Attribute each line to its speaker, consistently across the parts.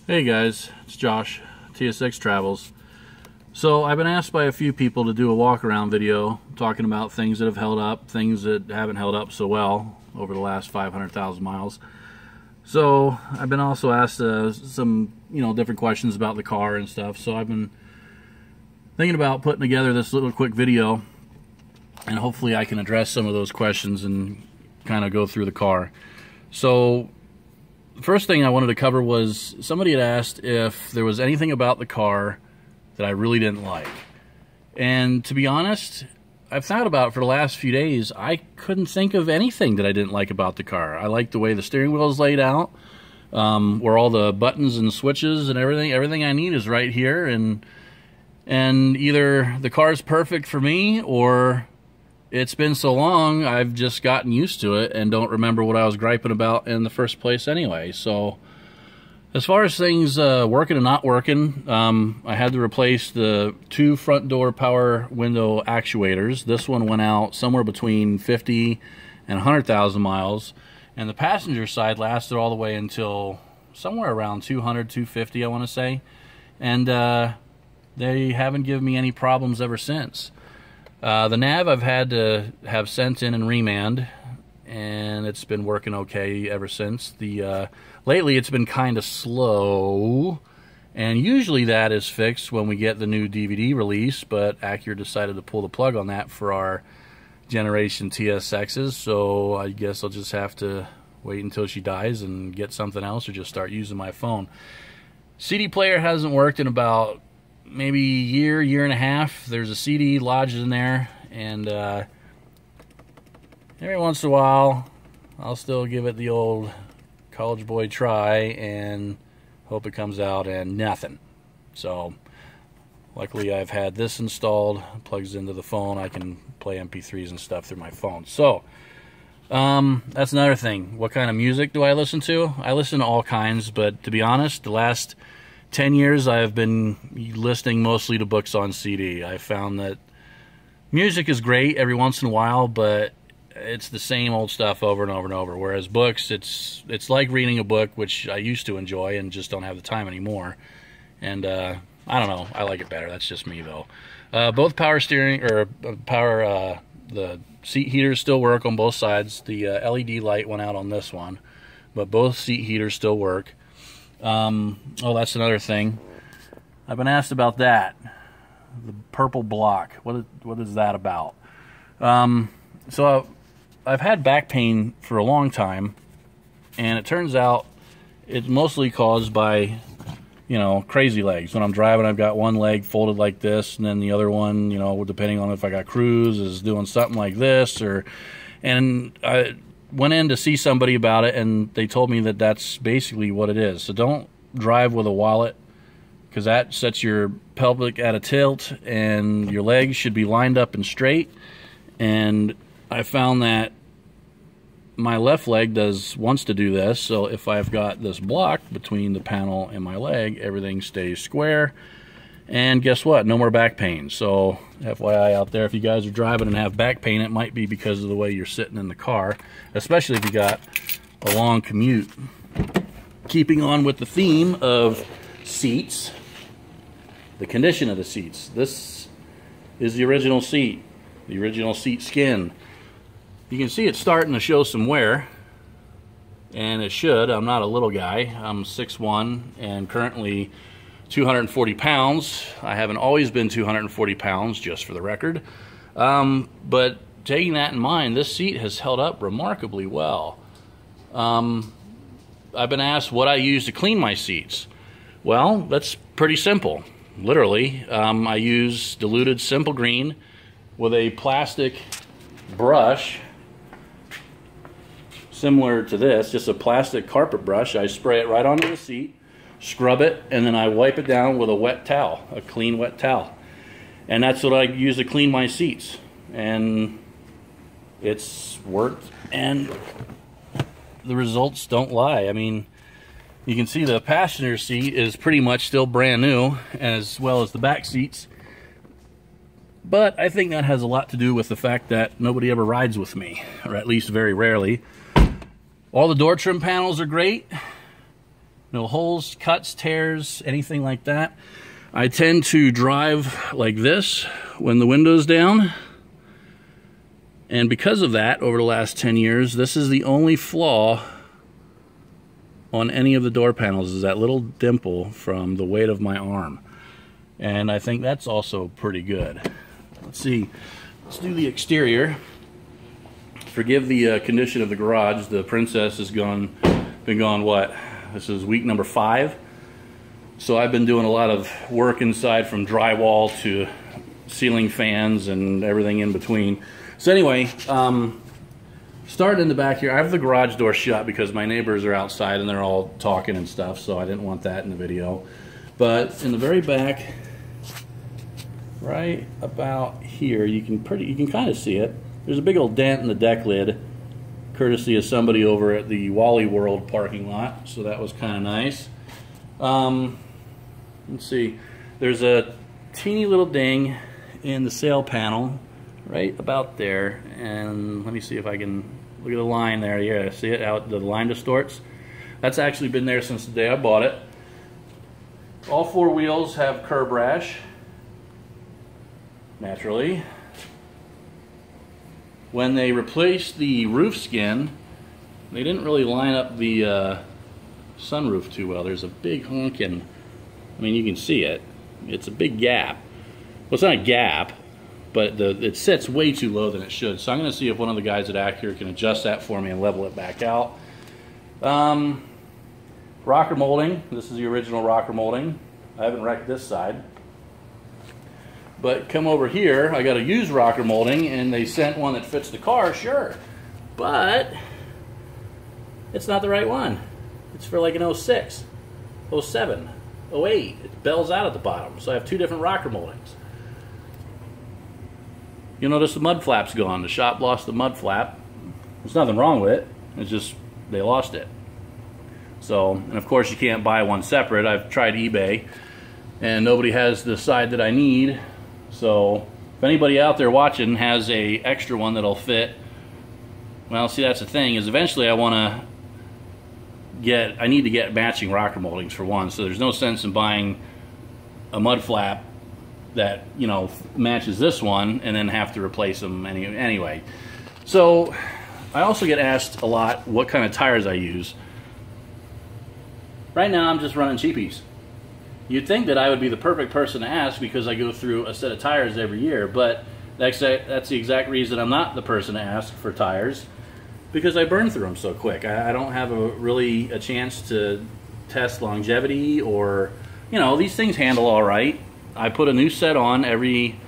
Speaker 1: Hey guys, it's Josh, TSX Travels. So I've been asked by a few people to do a walk around video talking about things that have held up, things that haven't held up so well over the last 500,000 miles. So I've been also asked some different questions about the car and stuff. So I've been thinking about putting together this little quick video, and hopefully I can address some of those questions and kind of go through the car. So the first thing I wanted to cover was somebody had asked if there was anything about the car that I really didn't like. And to be honest, I've thought about it for the last few days. I couldn't think of anything that I didn't like about the car. I like the way the steering wheel is laid out, where all the buttons and switches and everything I need is right here. And either the car is perfect for me, or it's been so long I've just gotten used to it and don't remember what I was griping about in the first place anyway. So as far as things working and not working, I had to replace the two front door power window actuators. This one went out somewhere between 50 and 100,000 miles, and the passenger side lasted all the way until somewhere around 200, 250 I want to say, and they haven't given me any problems ever since. The nav I've had to have sent in and remand, and it's been working okay ever since. Lately it's been kind of slow, and usually that is fixed when we get the new DVD release, but Acura decided to pull the plug on that for our generation TSXs, so I guess I'll just have to wait until she dies and get something else, or just start using my phone. CD player hasn't worked in about maybe year and a half. There's a CD lodged in there, and every once in a while I'll still give it the old college boy try and hope it comes out, and nothing. So luckily I've had this installed, plugs into the phone. I can play MP3s and stuff through my phone. So that's another thing. What kind of music do I listen to? I listen to all kinds, but to be honest, the last 10 years I've been listening mostly to books on CD. I found that music is great every once in a while, but it's the same old stuff over and over and over. Whereas books, it's like reading a book, which I used to enjoy and just don't have the time anymore. And I don't know, I like it better. That's just me though. Both power steering the seat heaters still work on both sides. The LED light went out on this one, but both seat heaters still work. Oh, that's another thing. I've been asked about that. The purple block. What is that about? So I've had back pain for a long time, and it turns out it's mostly caused by, crazy legs. When I'm driving, I've got one leg folded like this, and then the other one, depending on if I got cruise, is doing something like this, and I went in to see somebody about it, and they told me that that's basically what it is. So don't drive with a wallet, because that sets your pelvic at a tilt, and your legs should be lined up and straight. And I found that my left leg wants to do this, so if I've got this block between the panel and my leg, everything stays square. And guess what? No more back pain. So FYI out there, if you guys are driving and have back pain, it might be because of the way you're sitting in the car, especially if you got a long commute. Keeping on with the theme of seats, the condition of the seats. This is the original seat skin. You can see it's starting to show some wear, and it should. I'm not a little guy. I'm 6'1", and currently 240 pounds. I haven't always been 240 pounds, just for the record. But taking that in mind, this seat has held up remarkably well. I've been asked what I use to clean my seats. Well, that's pretty simple. Literally, I use diluted simple green with a plastic brush similar to this, just a plastic carpet brush. I spray it right onto the seat, scrub it, and then I wipe it down with a wet towel, a clean wet towel. And that's what I use to clean my seats. And it's worked, and the results don't lie. I mean, you can see the passenger seat is pretty much still brand new, as well as the back seats. But I think that has a lot to do with the fact that nobody ever rides with me, or at least very rarely. All the door trim panels are great. No holes, cuts, tears, anything like that. I tend to drive like this when the window's down. And because of that, over the last 10 years, this is the only flaw on any of the door panels, is that little dimple from the weight of my arm. And I think that's also pretty good. Let's see, let's do the exterior. Forgive the condition of the garage. The Princess has been gone, what? This is week number 5. So I've been doing a lot of work inside, from drywall to ceiling fans and everything in between. So anyway, starting in the back here, I have the garage door shut because my neighbors are outside and they're all talking and stuff, so I didn't want that in the video. But in the very back, right about here, you can kind of see it. There's a big old dent in the deck lid, courtesy of somebody over at the Wally World parking lot, so that was kind of nice. Let's see, there's a teeny little ding in the sail panel right about there, and let me see if I can look at the line there. Yeah, see it out, the line distorts. That's actually been there since the day I bought it. All 4 wheels have curb rash, naturally. When they replaced the roof skin, they didn't really line up the sunroof too well. There's a big honkin', I mean, you can see it. It's a big gap. Well, it's not a gap, but it sits way too low than it should. So I'm going to see if one of the guys at Acura can adjust that for me and level it back out. Rocker molding. This is the original rocker molding. I haven't wrecked this side. But come over here, I got a used rocker molding, and they sent one that fits the car, sure. But it's not the right one. It's for like an 06, 07, 08. It bells out at the bottom. So I have 2 different rocker moldings. You'll notice the mud flap's gone. The shop lost the mud flap. There's nothing wrong with it. It's just they lost it. So, and of course you can't buy one separate. I've tried eBay, and nobody has the side that I need. So if anybody out there watching has a extra one that'll fit, well, see, that's the thing, is eventually I need to get matching rocker moldings for one. So there's no sense in buying a mud flap that, you know, matches this one and then have to replace them anyway. So I also get asked a lot what kind of tires I use. Right now I'm just running cheapies. You'd think that I would be the perfect person to ask because I go through a set of tires every year, but that's the exact reason I'm not the person to ask for tires, because I burn through them so quick. I don't have really a chance to test longevity, or, you know, these things handle all right. I put a new set on every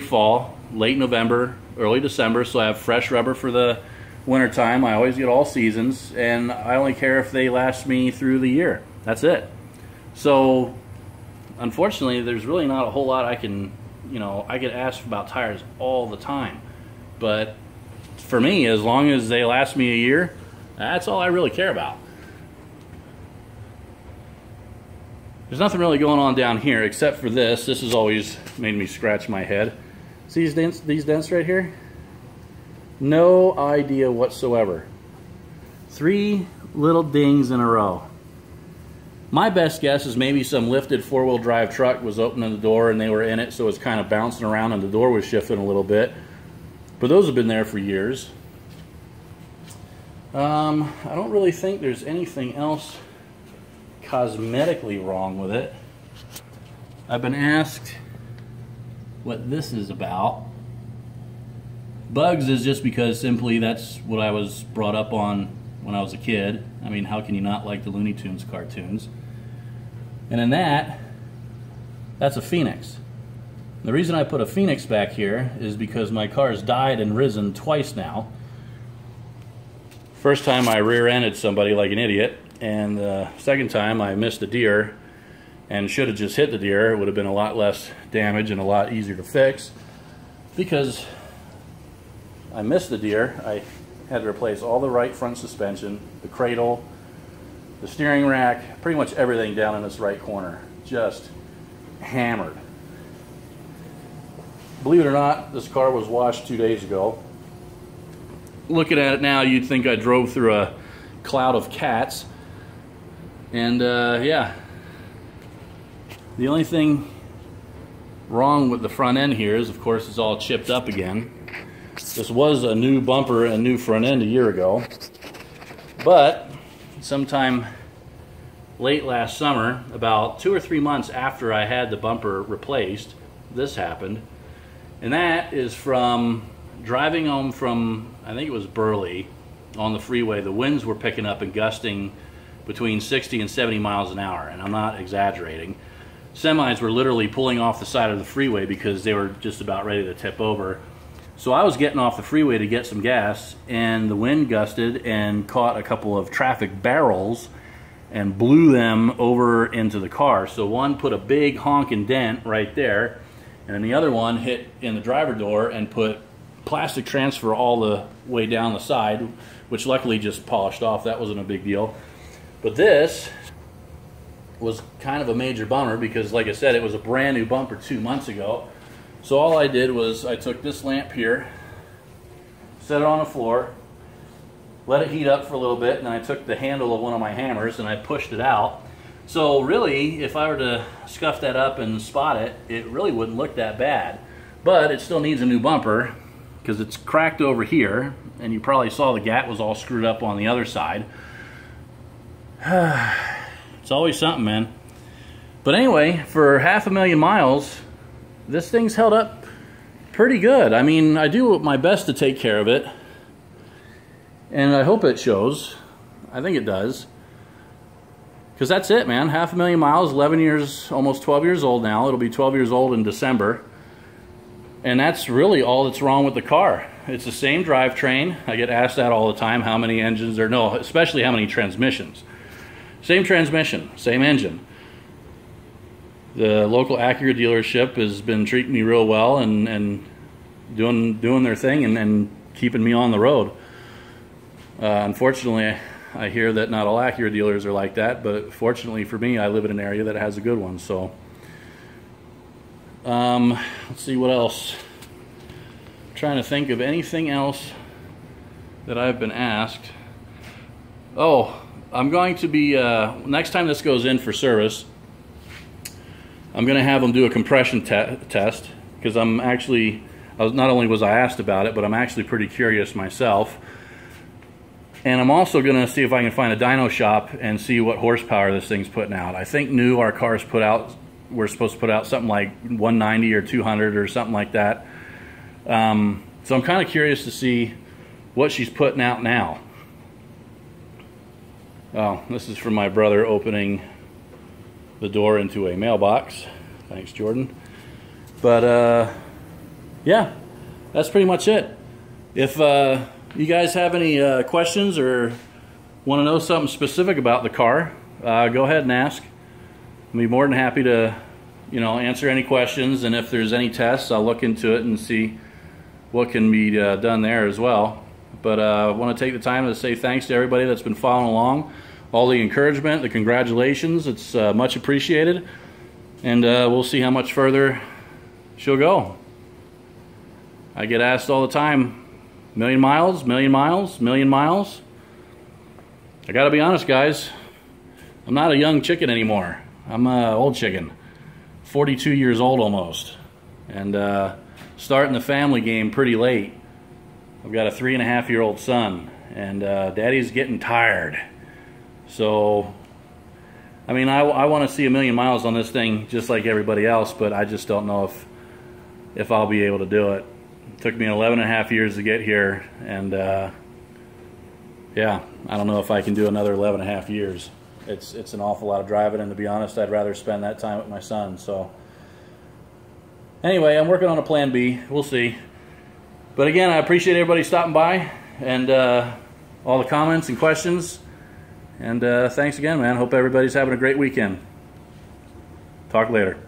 Speaker 1: fall, late November, early December, so I have fresh rubber for the winter time. I always get all seasons, and I only care if they last me through the year. That's it. So unfortunately, there's really not a whole lot I can, you know, I get asked about tires all the time. But for me, as long as they last me a year, that's all I really care about. There's nothing really going on down here except for this. This has always made me scratch my head. See these dents right here? No idea whatsoever. 3 little dings in a row. My best guess is maybe some lifted 4-wheel drive truck was opening the door and they were in it, so it's kind of bouncing around and the door was shifting a little bit. But those have been there for years. I don't really think there's anything else cosmetically wrong with it. I've been asked what this is about. Bugs is just because simply that's what I was brought up on when I was a kid. I mean, how can you not like the Looney Tunes cartoons? And in that's a Phoenix. The reason I put a Phoenix back here is because my car's died and risen twice now. First time I rear-ended somebody like an idiot, and the second time I missed a deer and should have just hit the deer. It would have been a lot less damage and a lot easier to fix. Because I missed the deer, I had to replace all the right front suspension, the cradle, the steering rack, pretty much everything down in this right corner. Just hammered. Believe it or not, this car was washed 2 days ago. Looking at it now, you'd think I drove through a cloud of cats. And yeah, the only thing wrong with the front end here is, of course, it's all chipped up again. This was a new bumper and new front end a year ago, but sometime late last summer, about 2 or 3 months after I had the bumper replaced, this happened. And that is from driving home from, I think it was Burley, on the freeway. The winds were picking up and gusting between 60 and 70 miles an hour, and I'm not exaggerating. Semis were literally pulling off the side of the freeway because they were just about ready to tip over. So I was getting off the freeway to get some gas, and the wind gusted and caught a couple of traffic barrels and blew them over into the car. So one put a big honking dent right there, and then the other one hit in the driver door and put plastic transfer all the way down the side, which luckily just polished off. That wasn't a big deal. But this was kind of a major bummer because, like I said, it was a brand new bumper 2 months ago. So all I did was I took this lamp here, set it on the floor, let it heat up for a little bit, and then I took the handle of one of my hammers and I pushed it out. So really, if I were to scuff that up and spot it, it really wouldn't look that bad. But it still needs a new bumper because it's cracked over here, and you probably saw the gap was all screwed up on the other side. It's always something, man. But anyway, for 500,000 miles, this thing's held up pretty good. I mean, I do my best to take care of it, and I hope it shows. I think it does. Because that's it, man. 500,000 miles, 11 years, almost 12 years old now. It'll be 12 years old in December. And that's really all that's wrong with the car. It's the same drivetrain. I get asked that all the time, how many engines there, no, especially how many transmissions. Same transmission, same engine. The local Acura dealership has been treating me real well and doing their thing and keeping me on the road. Unfortunately, I hear that not all Acura dealers are like that, but fortunately for me, I live in an area that has a good one. So, let's see what else. I'm trying to think of anything else that I've been asked. Oh, I'm going to be, next time this goes in for service, I'm going to have them do a compression test, because I'm actually, not only was I asked about it, but I'm actually pretty curious myself. And I'm also going to see if I can find a dyno shop and see what horsepower this thing's putting out. I think new our cars put out, we're supposed to put out something like 190 or 200 or something like that. So I'm kind of curious to see what she's putting out now. Oh, this is from my brother opening the door into a mailbox. Thanks, Jordan. But yeah, that's pretty much it. If you guys have any questions or want to know something specific about the car, go ahead and ask. I'll be more than happy to, answer any questions, and if there's any tests, I'll look into it and see what can be done there as well. But I want to take the time to say thanks to everybody that's been following along. All the encouragement, the congratulations, it's much appreciated. And we'll see how much further she'll go. I get asked all the time, 1,000,000 miles, 1,000,000 miles, 1,000,000 miles. I gotta be honest, guys, I'm not a young chicken anymore. I'm an old chicken, 42 years old almost, and starting the family game pretty late. I've got a 3.5-year-old son, and Daddy's getting tired. So, I mean, I want to see 1,000,000 miles on this thing just like everybody else, but I just don't know if I'll be able to do it. It took me 11.5 years to get here, and yeah, I don't know if I can do another 11.5 years. It's an awful lot of driving, and to be honest, I'd rather spend that time with my son. So anyway, I'm working on a plan B. We'll see. But again, I appreciate everybody stopping by and all the comments and questions. And thanks again, man. Hope everybody's having a great weekend. Talk later.